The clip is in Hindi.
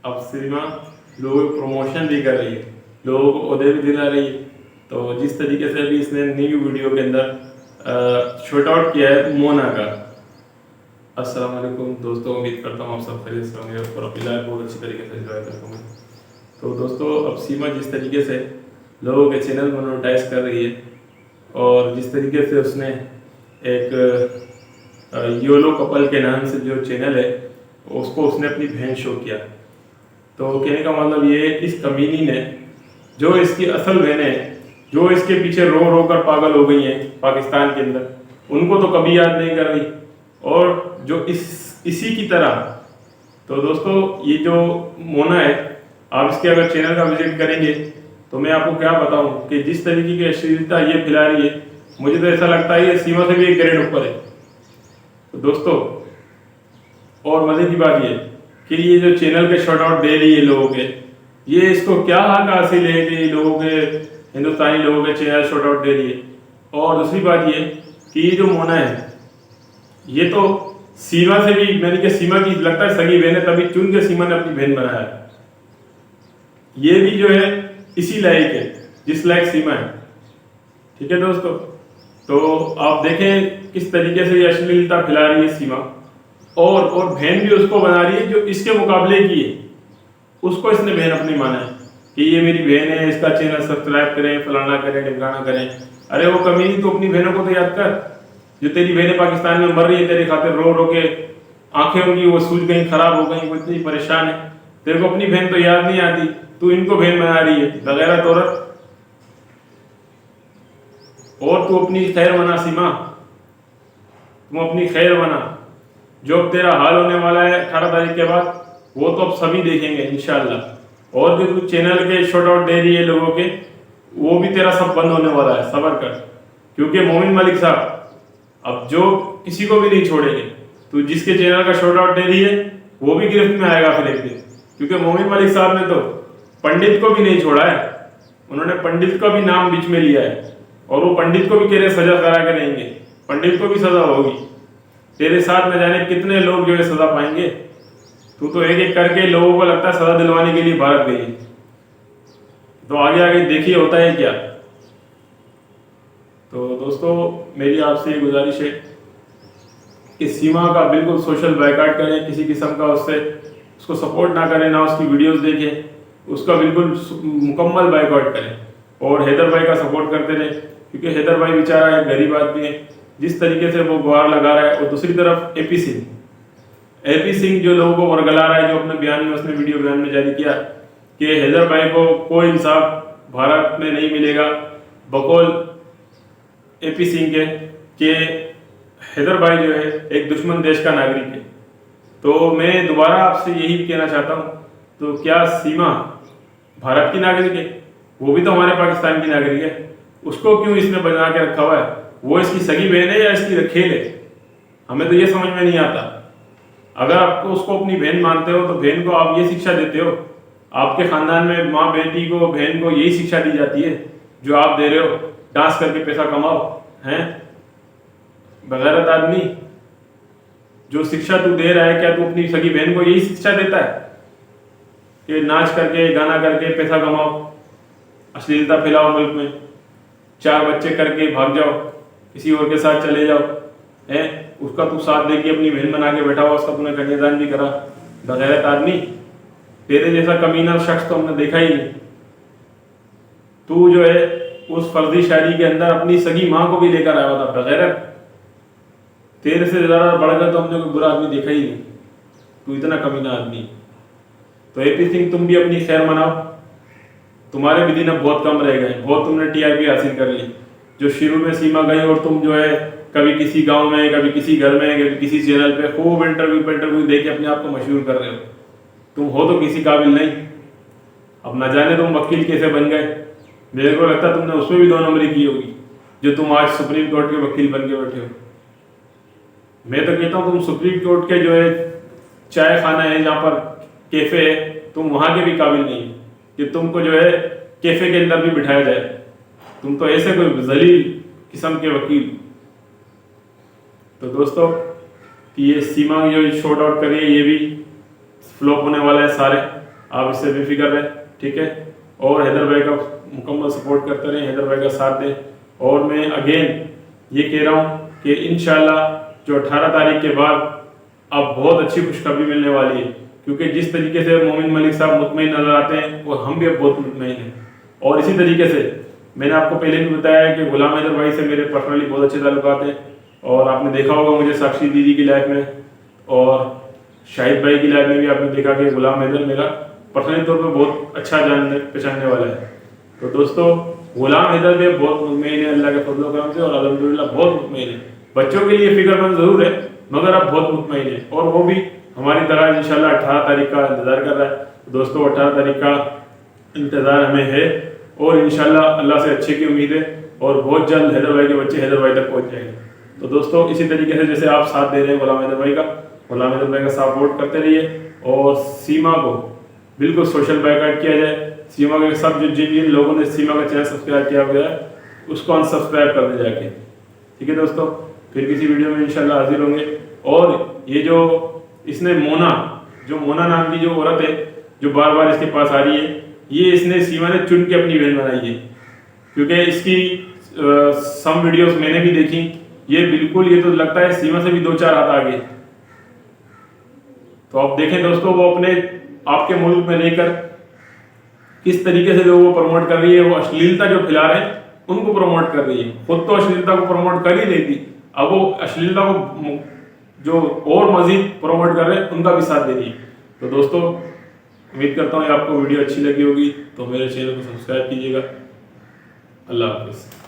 अब सीमा लोगों को प्रमोशन भी कर रही है, लोगों को ओहदे भी दिला रही है। तो जिस तरीके से अभी इसने न्यू वीडियो के अंदर शॉर्ट आउट किया है मोना का। अस्सलाम वालेकुम दोस्तों, उम्मीद करता हूँ आप सब खैरियत से होंगे और अपनी लाइफ बहुत अच्छी तरीके से एंजॉय कर होंगे। तो दोस्तों, अब सीमा जिस तरीके से लोगों के चैनल मोनेटाइज कर रही है और जिस तरीके से उसने एक योलो कपल के नाम से जो चैनल है उसको उसने अपनी बहन शो किया। तो कहने का मतलब ये, इस कमीनी ने जो इसकी असल बहनें हैं, जो इसके पीछे रो रो कर पागल हो गई हैं पाकिस्तान के अंदर, उनको तो कभी याद नहीं कर रही। और जो इसी की तरह, तो दोस्तों ये जो मोना है, आप इसके अगर चैनल का विजिट करेंगे तो मैं आपको क्या बताऊं कि जिस तरीके की अश्लीलता ये फैला रही है, मुझे तो ऐसा लगता है ये सीमा से भी एक ग्रेड ऊपर है। तो दोस्तों, और मजे की बात ये कि ये जो चैनल के शॉर्ट आउट दे रही है लोगों के, ये इसको क्या हक हासिल है कि लोगों के, हिंदुस्तानी लोगों के चैनल शॉर्ट आउट दे रही है। और दूसरी बात ये कि ये जो मोना है, ये तो सीमा से भी, मैंने कि सीमा की लगता है सगी बहन है, तभी चुन के सीमा ने अपनी बहन बनाया है। ये भी जो है इसी लायक है जिस लायक सीमा है। ठीक है दोस्तों, तो आप देखें किस तरीके से ये अश्लीलता फैला रही है सीमा, और बहन भी उसको बना रही है जो इसके मुकाबले की है, उसको इसने बहन अपनी माना है कि ये मेरी बहन है, इसका चैनल सब्सक्राइब करें, फलाना करें, ढिमकाना करें। अरे वो कमीनी, तो अपनी बहनों को तो याद कर, जो तेरी बहनें पाकिस्तान में मर रही है तेरे खातिर रो रो के, आंखें उनकी वो सूज गई, खराब हो गई, वो इतनी परेशान है, तेरे को अपनी बहन तो याद नहीं आती, तू इनको बहन बना रही है बगैर औरत। और तू अपनी खैर बना सीमा, तुम अपनी खैर बना। जो अब तेरा हाल होने वाला है 18 तारीख के बाद, वो तो अब सभी देखेंगे इंशाल्लाह। और जो तू चैनल के शॉर्ट आउट दे रही है लोगों के, वो भी तेरा सब बंद होने वाला है, सबर कर। क्योंकि मोमिन मलिक साहब अब जो किसी को भी नहीं छोड़ेंगे। तू जिसके चैनल का शॉर्ट आउट दे रही है वो भी गिरफ्त में आएगा फिर एक दिन, क्योंकि मोमिन मलिक साहब ने तो पंडित को भी नहीं छोड़ा है। उन्होंने पंडित का भी नाम बीच में लिया है, और वो पंडित को भी कह रहे सजा करा के रहेंगे, पंडित को भी सजा होगी। तेरे साथ न जाने कितने लोग जो है सजा पाएंगे। तू तो एक एक करके लोगों को लगता है सजा दिलवाने के लिए भारत गई, तो आगे आगे देखिए होता है क्या। तो दोस्तों, मेरी आपसे गुजारिश है कि सीमा का बिल्कुल सोशल बायकॉट करें, किसी किस्म का उसको सपोर्ट ना करें, ना उसकी वीडियोस देखें, उसका बिल्कुल मुकम्मल बायकॉट करें। और हैदर भाई का सपोर्ट करते रहें, क्योंकि हैदर भाई बेचारा एक गरीब आदमी है, जिस तरीके से वो गुहार लगा रहा है। और दूसरी तरफ एपी सिंह जो लोगों को वरगला रहा है, जो अपने बयान में, उसने वीडियो बयान में जारी किया कि हैदर भाई को कोई इंसाफ भारत में नहीं मिलेगा, बकौल एपी सिंह के हैदर भाई जो है एक दुश्मन देश का नागरिक है। तो मैं दोबारा आपसे यही कहना चाहता हूँ, तो क्या सीमा भारत की नागरिक है? वो भी तो हमारे पाकिस्तान की नागरिक है, उसको क्यों इसने बना के रखा हुआ है? वो इसकी सगी बहन है या इसकी रखेल है? हमें तो ये समझ में नहीं आता। अगर आपको उसको अपनी बहन मानते हो तो बहन को आप ये शिक्षा देते हो। आपके खानदान में माँ बेटी को, बहन को यही शिक्षा दी जाती है जो आप दे रहे हो, डांस करके पैसा कमाओ हैं बगैरत आदमी। जो शिक्षा तू दे रहा है, क्या तू अपनी सगी बहन को यही शिक्षा देता है कि नाच करके, गाना करके पैसा कमाओ, अश्लीलता फैलाओ मुल्क में, 4 बच्चे करके भाग जाओ, किसी और के साथ चले जाओ हैं? उसका तू साथ दे के अपनी बहन बना के बैठा हुआ, उसका तूने कन्यादान भी करा, बगैरत आदमी। तेरे जैसा कमीना शख्स तो हमने देखा ही नहीं। तू जो है उस फर्जी शायरी के अंदर अपनी सगी माँ को भी लेकर आया था, बगैरत। तेरे से ज्यादा बढ़कर तो हमने कोई बुरा आदमी देखा ही नहीं, तू इतना कमीना आदमी। तो एपी सिंह, तुम भी अपनी खैर मनाओ, तुम्हारे भी दिन अब बहुत कम रह गए, बहुत तुमने टीआरपी हासिल कर ली। जो शुरू में सीमा गई और तुम जो है कभी किसी गांव में, कभी किसी घर में, कभी किसी चैनल पे खूब इंटरव्यू दे के अपने आप को मशहूर कर रहे हो। तुम हो तो किसी काबिल नहीं। अब न जाने तुम वकील कैसे बन गए, मेरे को लगता है तुमने उसमें भी 2 नंबरी की होगी, जो तुम आज सुप्रीम कोर्ट के वकील बन के बैठे हो। मैं तो कहता हूँ तुम सुप्रीम कोर्ट के जो है चाय खाना है, जहाँ पर कैफे है, तुम वहां के भी काबिल नहीं कि तुमको जो है कैफे के अंदर भी बिठाया जाए। तुम तो ऐसे कोई जलील किस्म के वकील। तो दोस्तों, ये सीमा जो शॉर्ट आउट करिए, ये भी फ्लॉप होने वाला है सारे। आप इससे बेफिक्र रहें, ठीक है। और हैदर भाई का मुकम्मल सपोर्ट करते रहें, हैदर भाई का साथ दें। और मैं अगेन ये कह रहा हूँ कि इंशाल्लाह जो 18 तारीख के बाद अब बहुत अच्छी खुशखबरी मिलने वाली है, क्योंकि जिस तरीके से मोमिन मलिक साहब मुतमईन नजर आते हैं और हम भी अब बहुत मुतमईन हैं। और इसी तरीके से मैंने आपको पहले भी बताया है कि गुलाम हैदर भाई से मेरे पर्सनली बहुत अच्छे ताल्लुकात हैं। और आपने देखा होगा मुझे साक्षी दीदी की लाइफ में और शाहिद भाई की लाइफ में भी आपने देखा कि गुलाम हैदर मेरा पर्सनली तौर पर बहुत अच्छा जानने पहचानने वाला है। तो दोस्तों गुलाम हैदर भी बहुत मुतमईन है अल्लाह के फजल व करम से, और अल्हम्दुलिल्लाह बहुत मुतमईन है। बच्चों के लिए फिक्रमंद जरूर है, मगर अब बहुत मुतमईन है, और वो भी हमारी तरह इंशाल्लाह 18 तारीख का इंतजार कर रहा है। दोस्तों 18 तारीख का इंतजार हमें है, और इंशाल्लाह अल्लाह से अच्छे की उम्मीद है, और बहुत जल्द हैदर भाई के बच्चे हैदर भाई तक पहुंच जाएंगे। तो दोस्तों इसी तरीके से जैसे आप साथ दे रहे हैं गुलाम हैदर भाई का, गुलाम हैदर भाई का सपोर्ट करते रहिए। और सीमा को बिल्कुल सोशल बायकॉट किया जाए। सीमा के सब जिन जिन लोगों ने सीमा का चैनल सब्सक्राइब किया हुआ है उसको अनसब्सक्राइब कर दे जाके, ठीक है दोस्तों। फिर किसी वीडियो में इंशाल्लाह हाजिर होंगे। और ये जो इसने मोना नाम की जो औरत है जो बार बार इसके पास आ रही है, ये इसने सीमा ने चुन के अपनी बहन बनाई है, क्योंकि इसकी सम वीडियोस मैंने भी देखी। ये बिल्कुल, ये तो लगता है सीमा से भी 2-4 हाथ आगे। तो आप देखें दोस्तों, वो अपने आपके मुल्क में रहकर किस तरीके से लोगों को प्रमोट कर रही है। वो अश्लीलता जो फैला रहे हैं उनको प्रमोट कर रही है, खुद तो अश्लीलता को प्रमोट कर ही रही थी, अब वो अश्लीलता को जो और मजीद प्रमोट कर रहे हैं उनका भी साथ दे रही है। तो दोस्तों उम्मीद करता हूँ आपको वीडियो अच्छी लगी होगी, तो मेरे चैनल को सब्सक्राइब कीजिएगा। अल्लाह हाफिज़।